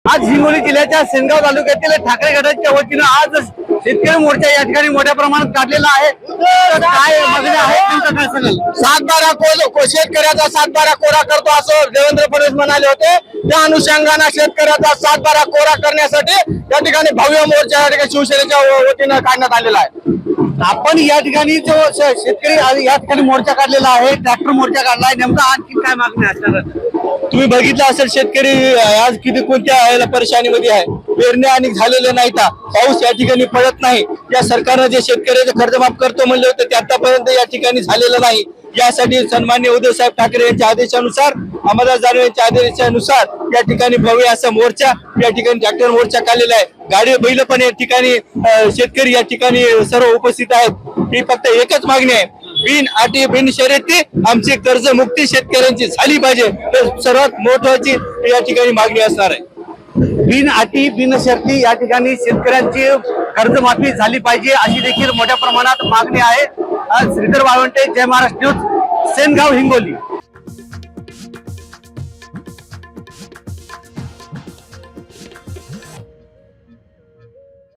आज हिंगोली जिल्ह्याच्या सेनगाव तालुक्यातील ठाकरे गटाच्या वतीनं आज शेतकरी मोर्चा या ठिकाणी मोठ्या प्रमाणात काढलेला आहे। तर काय मागण्या आहेत नेमकं काय सांगाल? 7/12 शेतकऱ्याचा 7/12 कोरा करतो असं देवेंद्र फडणवीस म्हणाले होते। त्या अनुषंगाने शेतकऱ्याचा 7/12 कोरा करण्यासाठी या ठिकाणी भव्य मोर्चा या ठिकाणी शिवसेनेच्या वतीनं काढण्यात आलेला आहे। आपण या ठिकाणी जो शेतकरी या ठिकाणी मोर्चा काढलेला आहे, ट्रॅक्टर मोर्चा काढला आहे, नेमका आणखी काय मागण्या असणार? तुम्ही बघितलं असेल शेतकरी आज किती कोणत्या परेशानीमध्ये आहे। पेरण्या आणि झालेल्या नाहीत, पाऊस या ठिकाणी पडत नाही। या सरकारने जे शेतकऱ्याचे कर्जमाफ करतो म्हणले होते ते आतापर्यंत या ठिकाणी झालेलं नाही। यासाठी सन्माननीय उद्धव साहेब ठाकरे यांच्या आदेशानुसार, अमरदास दानवे यांच्या आदेशानुसार या ठिकाणी भव्य असा मोर्चा या ठिकाणी ट्रॅक्टर मोर्चा काढलेला आहे। गाडी बैल पण या ठिकाणी शेतकरी या ठिकाणी सर्व उपस्थित आहेत। ही फक्त एकच मागणी आहे, बिन अटी बिन शर्यती आमची कर्जमुक्ती शेतकऱ्यांची झाली पाहिजे। तर सर्वात महत्वाची या ठिकाणी मागणी असणार आहे। बिन अटी बिन शर्ती या ठिकाणी शेतकऱ्यांची कर्जमाफी झाली पाहिजे अशी देखील मोठ्या प्रमाणात मागणी आहे। श्रीधर वाळवंटे, जय महाराष्ट्र न्यूज, सेनगाव, हिंगोली।